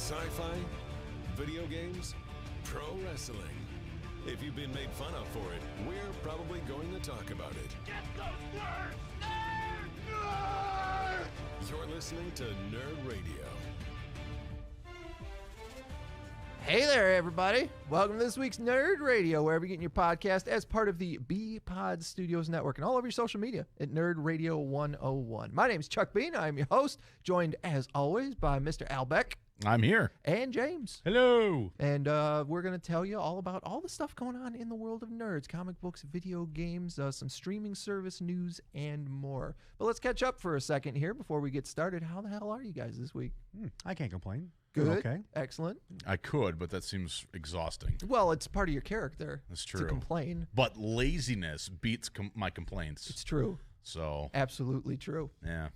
Sci-fi, video games, pro wrestling. If you've been made fun of for it, we're probably going to talk about it. Get those words! You're listening to Nerd Radio. Hey there, everybody. Welcome to this week's Nerd Radio, wherever you're getting your podcast as part of the B-Pod Studios Network and all over your social media at Nerd Radio 101. My name's Chuck Bean. I'm your host, joined, as always, by Mr. Al Beck. I'm here. And James. Hello. And we're going to tell you all about all the stuff going on in the world of nerds, comic books, video games, some streaming service news, and more. But let's catch up for a second here before we get started. How the hell are you guys this week? I can't complain. Good. Okay. Excellent. I could, but that seems exhausting. Well, it's part of your character. That's true. To complain. But laziness beats my complaints. It's true. So. Absolutely true. Yeah.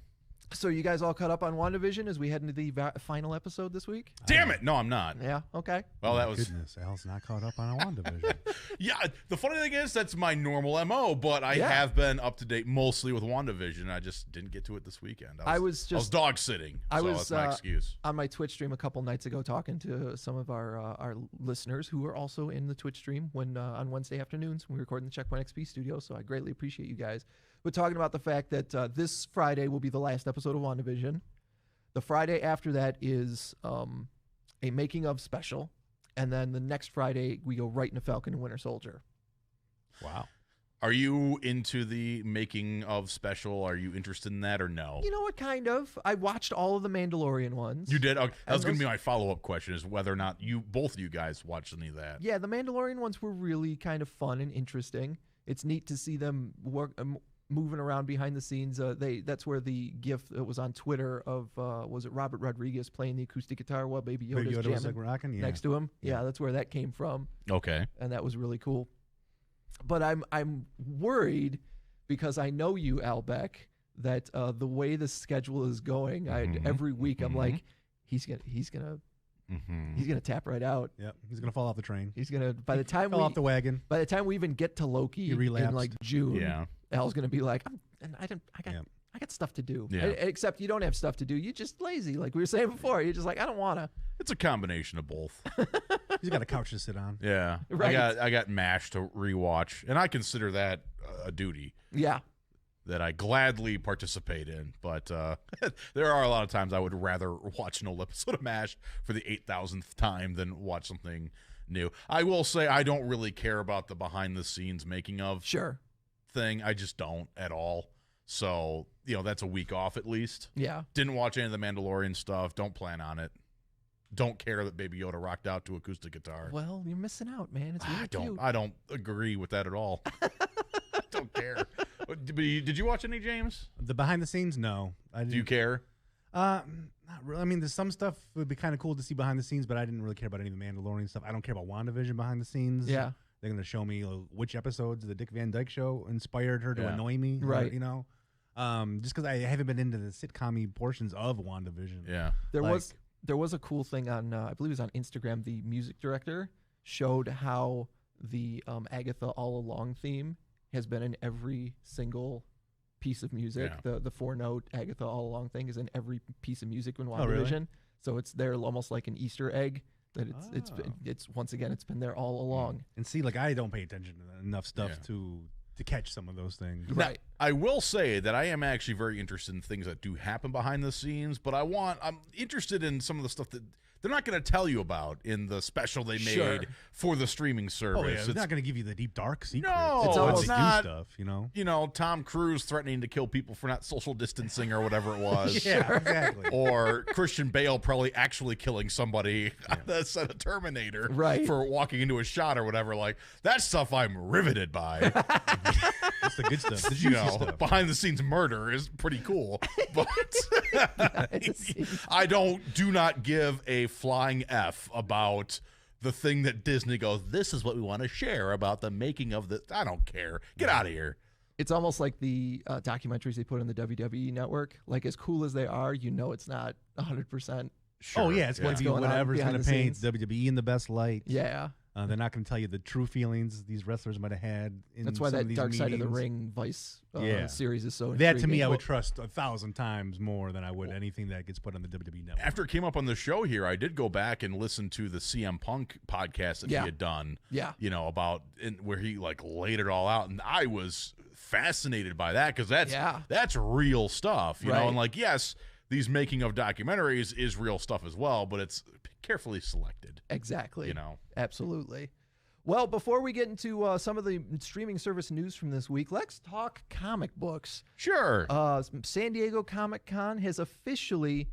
So you guys all caught up on WandaVision as we head into the final episode this week? Damn it! No, I'm not. Yeah, okay. Well, that was... Goodness, Al's not caught up on a WandaVision. Yeah, the funny thing is that's my normal MO, but I have been up to date mostly with WandaVision. I just didn't get to it this weekend. I was dog sitting, so that's my excuse. On my Twitch stream a couple nights ago talking to some of our listeners who are also in the Twitch stream when on Wednesday afternoons when we record in the Checkpoint XP studio, so I greatly appreciate you guys. We're talking about the fact that this Friday will be the last episode of WandaVision. The Friday after that is a making of special. And then the next Friday, we go right into Falcon and Winter Soldier. Wow. Are you into the making of special? Are you interested in that or no? You know what, kind of. I watched all of the Mandalorian ones. You did? Okay. That was going to be my follow-up question, is whether or not both of you guys watched any of that. Yeah, the Mandalorian ones were really kind of fun and interesting. It's neat to see them moving around behind the scenes. That's where the GIF that was on Twitter of was it Robert Rodriguez playing the acoustic guitar while Baby Yoda's jamming was like rocking, next to him. Yeah, that's where that came from. Okay. And that was really cool. But I'm worried because I know you, Al Beck, that the way the schedule is going, every week I'm like, he's gonna tap right out. Yep, he's gonna fall off the train. He's gonna by the time fell off the wagon. By the time we even get to Loki in like June, Al's gonna be like, I got stuff to do. Yeah. Except you don't have stuff to do. You're just lazy, like we were saying before. You're just like, I don't wanna. It's a combination of both. He's got a couch to sit on. Yeah, right. I got MASH to rewatch, and I consider that a duty. Yeah. That I gladly participate in, but there are a lot of times I would rather watch an old episode of MASH for the 8,000th time than watch something new. I will say I don't really care about the behind-the-scenes making of thing. I just don't at all. So, that's a week off at least. Yeah. Didn't watch any of the Mandalorian stuff. Don't plan on it. Don't care that Baby Yoda rocked out to acoustic guitar. Well, you're missing out, man. It's really cute. I don't agree with that at all. I don't care. Did you watch any, James? The behind the scenes, no. Do you care? Not really. I mean, there's some stuff would be kind of cool to see behind the scenes, but I didn't really care about any of the Mandalorian stuff. I don't care about WandaVision behind the scenes. Yeah. They're going to show me which episodes of the Dick Van Dyke Show inspired her to annoy me. Right. Just because I haven't been into the sitcom-y portions of WandaVision. Yeah. There was a cool thing on, I believe it was on Instagram, the music director showed how the Agatha All Along theme has been in every single piece of music. Yeah. The 4-note Agatha All Along thing is in every piece of music in WandaVision. Oh, really? So it's there almost like an Easter egg that it's once again, it's been there all along. And see, like I don't pay attention to enough stuff to catch some of those things. Right. Now, I will say that I am actually very interested in things that do happen behind the scenes, but I'm interested in some of the stuff that they're not going to tell you about in the special they made for the streaming service. Oh, yeah. It's not going to give you the deep, dark secrets. No, it's almost not stuff, Tom Cruise threatening to kill people for not social distancing or whatever it was. Yeah, exactly. Or Christian Bale probably actually killing somebody on the set of Terminator for walking into a shot or whatever. Like, that stuff I'm riveted by. That's the good stuff. The juicy stuff. Behind the scenes murder is pretty cool. But I do not give a flying F about the thing that Disney goes, this is what we want to share about the making of the. I don't care. Get out of here. It's almost like the documentaries they put on the WWE network. Like, as cool as they are, it's not 100%. Sure. Oh, yeah. It's going to be whatever's going to paint WWE in the best light. Yeah. They're not going to tell you the true feelings these wrestlers might have had. That's why that Dark Side of the Ring Vice series is so That intriguing. to me, I would trust 1,000 times more than I would anything that gets put on the WWE network. After it came up on the show here, I did go back and listen to the CM Punk podcast that he had done. Yeah. About where he like laid it all out, and I was fascinated by that because that's real stuff. You know, and like yes, these making of documentaries is real stuff as well, but it's carefully selected. Exactly. Absolutely. Well, before we get into some of the streaming service news from this week, let's talk comic books. Sure. San Diego Comic-Con has officially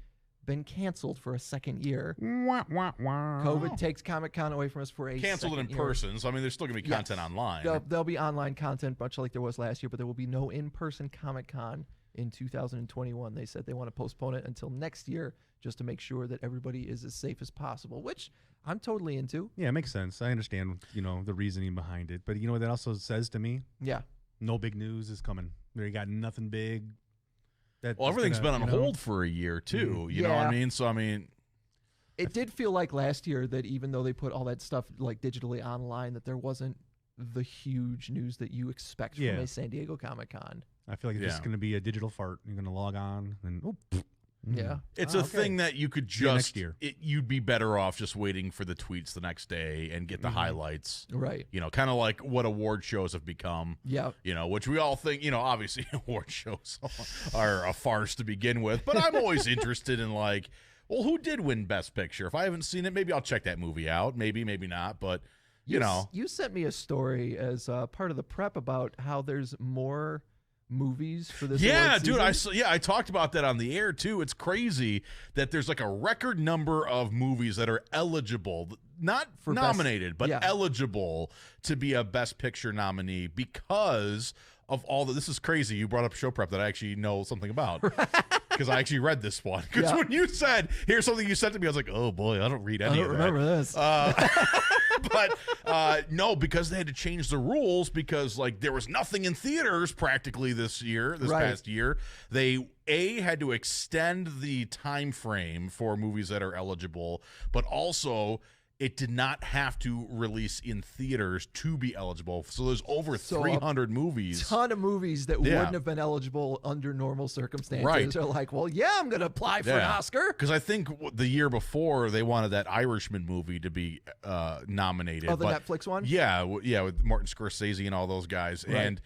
been canceled for a second year. Wah, wah, wah. COVID takes Comic-Con away from us for a canceled it in person, so I mean, there's still going to be content online. There'll be online content, much like there was last year, but there will be no in-person Comic-Con in 2021. They said they want to postpone it until next year just to make sure that everybody is as safe as possible, which I'm totally into. Yeah, it makes sense. I understand, the reasoning behind it. But you know what that also says to me? Yeah. No big news is coming. They got nothing big. Everything's been on hold for a year, too. You know what I mean? So, I mean... It did feel like last year that even though they put all that stuff like digitally online, that there wasn't the huge news that you expect from a San Diego Comic-Con. I feel like it's just going to be a digital fart. You're going to log on and it's a thing that you could just you'd be better off just waiting for the tweets the next day and get the highlights. Right. Kind of like what award shows have become. Yeah. Which we all think, obviously award shows are a farce to begin with, but I'm always interested in like, well, who did win Best Picture? If I haven't seen it, maybe I'll check that movie out. Maybe not, but you sent me a story as part of the prep about how there's more movies for this. Yeah, dude, I talked about that on the air too. It's crazy that there's like a record number of movies that are eligible, not for nominated, but eligible to be a Best Picture nominee because of all the. This is crazy. You brought up show prep that I actually know something about. Because I actually read this one. Because when you said, here's something you sent to me, I was like, oh boy, I don't read any of that. I don't remember this. But no, because they had to change the rules because like there was nothing in theaters practically this past year. They had to extend the time frame for movies that are eligible, but also it did not have to release in theaters to be eligible. So there's over 300 movies. Ton of movies that wouldn't have been eligible under normal circumstances. Right. Are like, well, I'm going to apply for an Oscar. Because I think the year before they wanted that Irishman movie to be nominated. Oh, the Netflix one? Yeah, with Martin Scorsese and all those guys. Right. And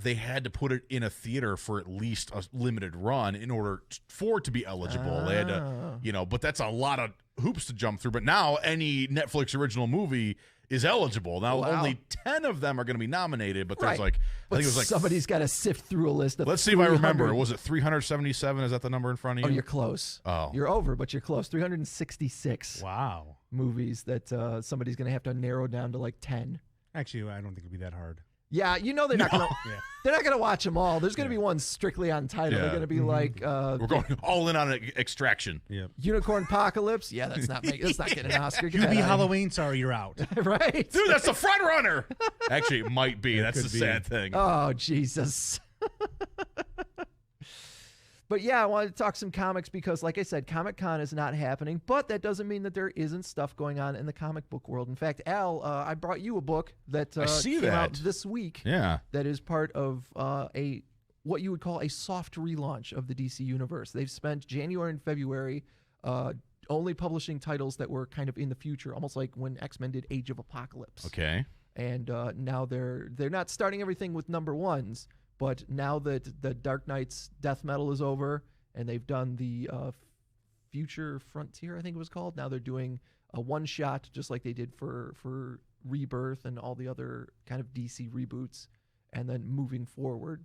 they had to put it in a theater for at least a limited run in order for it to be eligible. They had to, but that's a lot of hoops to jump through. But now any Netflix original movie is eligible. Now only 10 of them are going to be nominated, but there's I think it was like somebody's got to sift through a list of. Let's see if I remember. Was it 377? Is that the number in front of you? Oh, you're close. Oh, you're over, but you're close. 366. Wow. Movies that somebody's going to have to narrow down to like 10. Actually, I don't think it'd be that hard. Yeah, they're not gonna they're not gonna watch them all. There's gonna be one strictly on title. Yeah. They're gonna be like we're going all in on Extraction. Yeah. Unicorn Apocalypse. Yeah, that's not getting an Oscar. QB Halloween. Sorry, you're out. Right, dude. That's the front runner. Actually, it might be. That's the sad thing. Oh Jesus. But yeah, I wanted to talk some comics because, like I said, Comic-Con is not happening, but that doesn't mean that there isn't stuff going on in the comic book world. In fact, Al, I brought you a book that came out this week. Yeah, that is part of what you would call a soft relaunch of the DC universe. They've spent January and February only publishing titles that were kind of in the future, almost like when X-Men did Age of Apocalypse. Okay, and now they're not starting everything with number ones. But now that the Dark Knight's death metal is over and they've done the Future Frontier, I think it was called, now they're doing a one-shot just like they did for Rebirth and all the other kind of DC reboots, and then moving forward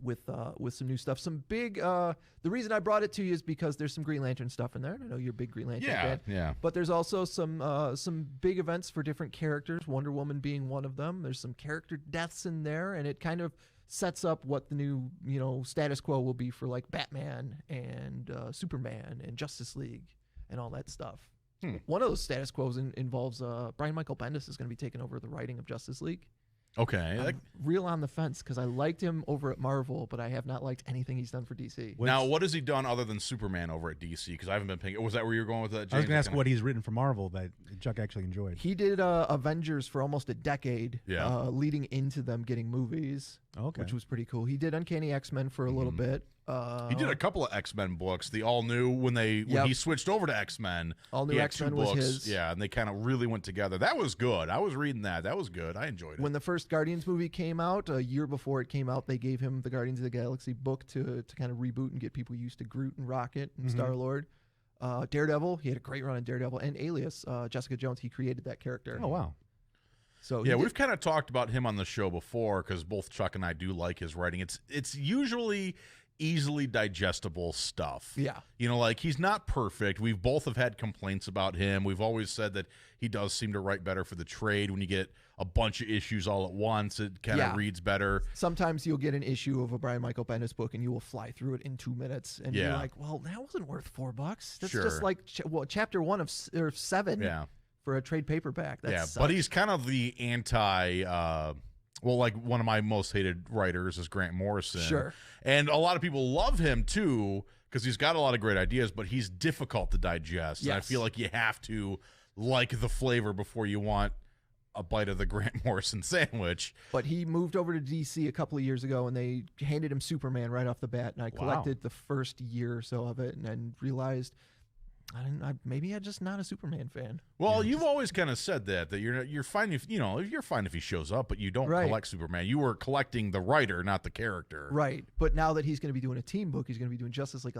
with some new stuff. Some big the reason I brought it to you is because there's some Green Lantern stuff in there. I know you're a big Green Lantern fan. Yeah. But there's also some big events for different characters, Wonder Woman being one of them. There's some character deaths in there, and it kind of sets up what the new, status quo will be for like Batman and Superman and Justice League and all that stuff. One of those status quos involves Brian Michael Bendis is going to be taking over the writing of Justice League. Okay. I'm real on the fence because I liked him over at Marvel, but I have not liked anything he's done for DC. Now, what has he done other than Superman over at DC? Because I haven't been paying. Was that where you were going with that, James? I was going to ask what he's written for Marvel that Chuck actually enjoyed. He did Avengers for almost a decade, leading into them getting movies, which was pretty cool. He did Uncanny X-Men for a little bit. He did a couple of X-Men books. The all new when he switched over to X-Men. All new X-Men was his. Yeah, and they kind of really went together. That was good. I was reading that. That was good. I enjoyed it. When the first Guardians movie came out, a year before it came out, they gave him the Guardians of the Galaxy book to kind of reboot and get people used to Groot and Rocket and Star-Lord. Daredevil, he had a great run on Daredevil. And Alias, Jessica Jones, he created that character. Oh, wow. So we've kind of talked about him on the show before because both Chuck and I do like his writing. It's usually easily digestible stuff. Yeah. You know, like he's not perfect. We've both have had complaints about him. We've always said that he does seem to write better for the trade. When you get a bunch of issues all at once, it kind of reads better. Sometimes you'll get an issue of a Brian Michael Bendis book and you will fly through it in 2 minutes and you're like, well, that wasn't worth $4. That's just like chapter 1 of 7. Yeah. For a trade paperback. That sucks. But he's kind of the anti like one of my most hated writers is Grant Morrison. Sure. And a lot of people love him too because he's got a lot of great ideas, but he's difficult to digest. Yes. And I feel like you have to like the flavor before you want a bite of the Grant Morrison sandwich. But he moved over to DC a couple of years ago, and they handed him Superman right off the bat, and I collected the first year or so of it, and then realized maybe I'm just not a Superman fan. Well, you've always kind of said that you're fine if you're fine if he shows up, but you don't collect Superman. You were collecting the writer, not the character. Right. But now that he's going to be doing a team book, he's going to be doing Justice League.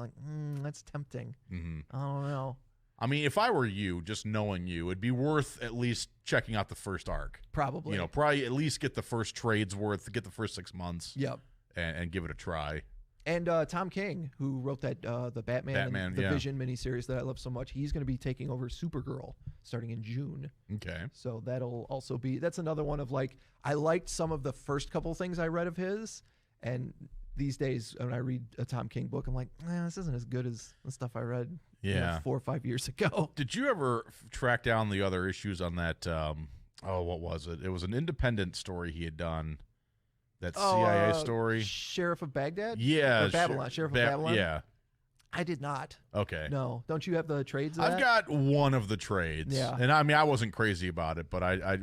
That's tempting. I don't know. I mean, if I were you, just knowing you, it'd be worth at least checking out the first arc. Probably. Probably at least get the first trade's worth, get the first 6 months. Yep. And give it a try. And Tom King, who wrote that the Batman and the Vision miniseries that I love so much, he's going to be taking over Supergirl starting in June. Okay. So that'll also that's another one of I liked some of the first couple things I read of his, and these days when I read a Tom King book, I'm like, this isn't as good as the stuff I read 4 or 5 years ago. Did you ever track down the other issues on that? What was it? It was an independent story he had done. That CIA story? Sheriff of Baghdad? Yeah. Or Babylon. Sheriff of Babylon? Yeah. I did not. Okay. No. Don't you have the trades of I've got one of the trades. Yeah. And I mean, I wasn't crazy about it, but I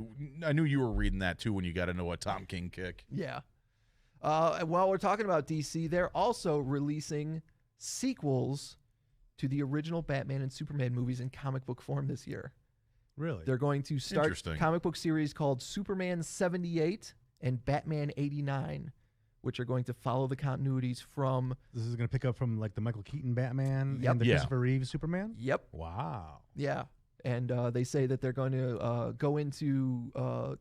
knew you were reading that too when you got into a Tom King kick. Yeah. While we're talking about DC, they're also releasing sequels to the original Batman and Superman movies in comic book form this year. Really? They're going to start a comic book series called Superman 78 and Batman 89, which are going to follow the continuities from... This is going to pick up from the Michael Keaton Batman Yep. and the Christopher Reeve Superman? Yep. Wow. Yeah. And they say that they're going to go into...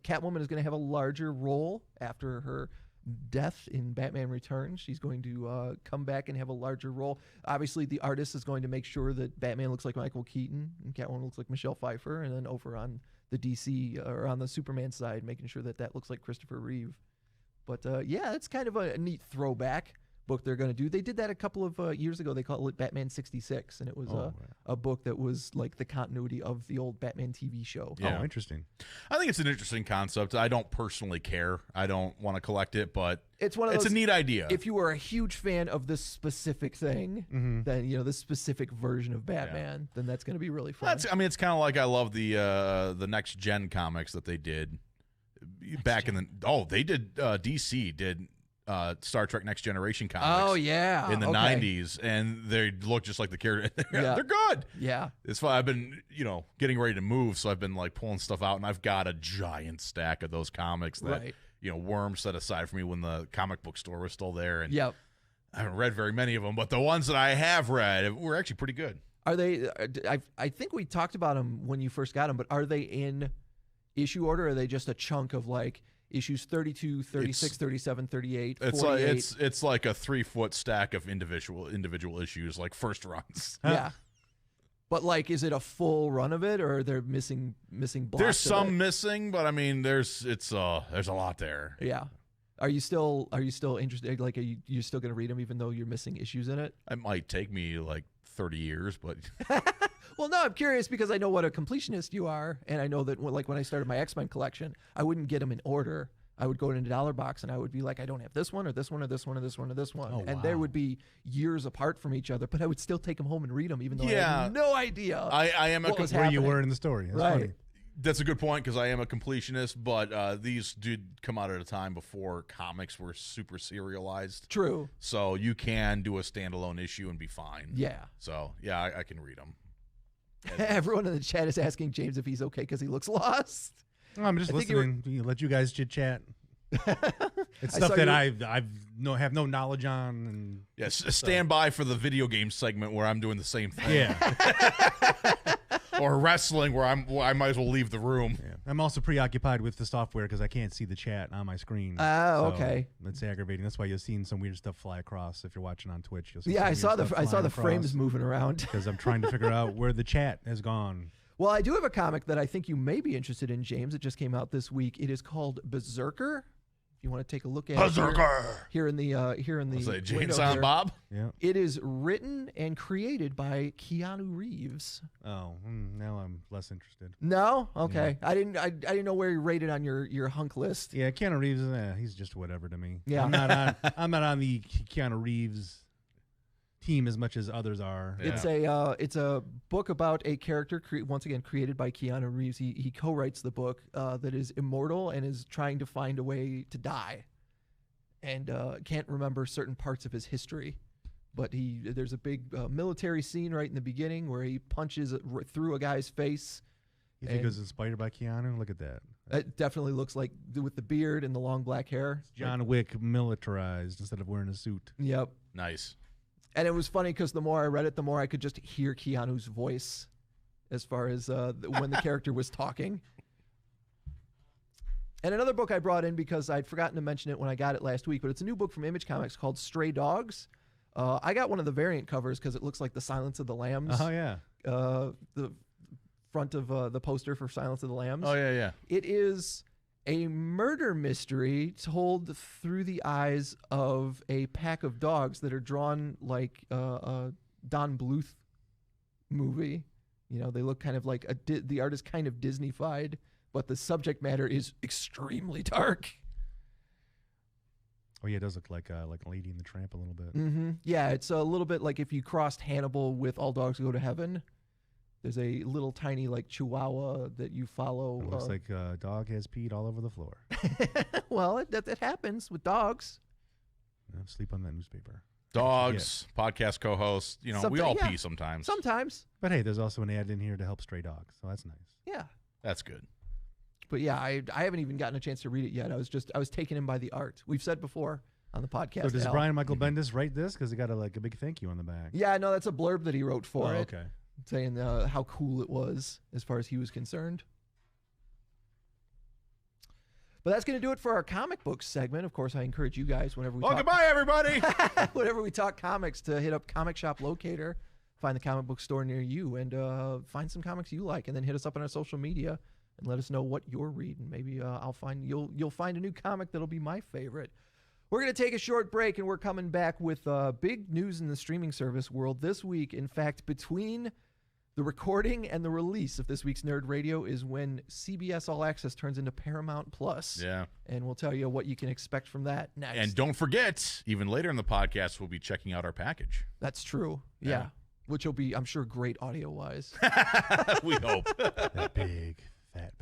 Catwoman is going to have a larger role after her death in Batman Returns. She's going to come back and have a larger role. Obviously, the artist is going to make sure that Batman looks like Michael Keaton and Catwoman looks like Michelle Pfeiffer, and then over on the DC or on the Superman side, making sure that looks like Christopher Reeve. But it's kind of a neat throwback book they're going to do. They did that a couple of years ago. They called it Batman 66, and it was a book that was like the continuity of the old Batman TV show. Yeah. Oh, interesting. I think it's an interesting concept. I don't personally care. I don't want to collect it, but it's a neat idea. If you were a huge fan of this specific thing, then this specific version of Batman, then that's going to be really fun. It's kind of like I love the next gen comics that they did they did DC did Star Trek Next Generation comics. Oh yeah, in the 90s, and they look just like the character. They're good. Yeah, it's fun. I've been getting ready to move, so I've been pulling stuff out, and I've got a giant stack of those comics that Worm set aside for me when the comic book store was still there. And I haven't read very many of them, but the ones that I have read were actually pretty good. Are they? I think we talked about them when you first got them, but are they in issue order? Or are they just a chunk of issues 32, 36, 37, 38, 48? It's like a 3-foot stack of individual issues, like first runs. Yeah. But is it a full run of it, or are there missing blocks? There's some missing, but I mean there's a lot there. Yeah. Are you still interested? Are you still going to read them even though you're missing issues in it? It might take me 30 years, but well, no, I'm curious because I know what a completionist you are, and I know that when I started my X-Men collection, I wouldn't get them in order. I would go into Dollar Box and I would be like, I don't have this one or this one or this one or this one or this one. Oh, and wow. there would be years apart from each other, but I would still take them home and read them, even though I Yeah. had no idea I am a what was Where you happening. were in the story. That's Right. funny. That's a good point because I am a completionist, but these did come out at a time before comics were super serialized. True. So you can do a standalone issue and be fine. Yeah. So, yeah, I can read them. Everyone in the chat is asking James if he's okay because he looks lost. I'm just I think you were- listening. Let you guys chit chat. It's I stuff saw that you- have no knowledge on, and Yes, stand by for the video game segment where I'm doing the same thing. yeah. Or wrestling where I might as well leave the room. Yeah. I'm also preoccupied with the software because I can't see the chat on my screen. Oh, So okay. That's aggravating. That's why you're seeing some weird stuff fly across. If you're watching on Twitch, you'll see. Yeah, I saw the frames moving around. because I'm trying to figure out where the chat has gone. Well, I do have a comic that I think you may be interested in, James. It just came out this week. It is called BRZKR. If you want to take a look at BRZKR. it here in the I'll say Jane window Silent here. Bob. Yeah. It is written and created by Keanu Reeves. Oh, now I'm less interested. No, okay. I didn't know where you rated on your hunk list. Yeah, Keanu Reeves. He's just whatever to me. Yeah. I'm not on the Keanu Reeves team as much as others are. Yeah. It's a book about a character once again created by Keanu Reeves. He co-writes the book that is immortal and is trying to find a way to die, and can't remember certain parts of his history. But there's a big military scene right in the beginning where he punches through a guy's face. You think it was inspired by Keanu? Look at that. It definitely looks like with the beard and the long black hair. John Wick militarized instead of wearing a suit. Yep. Nice. And it was funny because the more I read it, the more I could just hear Keanu's voice as far as when the character was talking. And another book I brought in because I'd forgotten to mention it when I got it last week, but it's a new book from Image Comics called Stray Dogs. I got one of the variant covers because it looks like the Silence of the Lambs. Oh, yeah. The front of the poster for Silence of the Lambs. Oh, yeah. It is a murder mystery told through the eyes of a pack of dogs that are drawn like a Don Bluth movie. You know, they look kind of like the art is kind of Disney-fied, but the subject matter is extremely dark. Oh, yeah, it does look like Lady and the Tramp a little bit. Mm-hmm. Yeah, it's a little bit like if you crossed Hannibal with All Dogs Go to Heaven. There's a little tiny like Chihuahua that you follow. It looks like a dog has peed all over the floor. Well, that happens with dogs. Sleep on that newspaper. Dogs, podcast co-hosts. You know, we all pee sometimes. Sometimes. But hey, there's also an ad in here to help stray dogs, so that's nice. Yeah. That's good. But yeah, I haven't even gotten a chance to read it yet. I was taken in by the art. We've said before on the podcast. So does Al. Brian Michael Bendis write this? Because he got a big thank you on the back. Yeah, no, that's a blurb that he wrote for it. Okay. Saying how cool it was as far as he was concerned. But that's going to do it for our comic books segment. Of course, I encourage you guys whenever we Goodbye, everybody. whenever we talk comics to hit up Comic Shop Locator, find the comic book store near you, and find some comics you like, and then hit us up on our social media and let us know what you're reading. Maybe you'll find a new comic that'll be my favorite. We're going to take a short break, and we're coming back with big news in the streaming service world this week. In fact, between the recording and the release of this week's Nerd Radio is when CBS All Access turns into Paramount Plus. Yeah. And we'll tell you what you can expect from that next. And don't forget, even later in the podcast, we'll be checking out our package. That's true. Yeah. Which will be, I'm sure, great audio-wise. We hope. That big, fat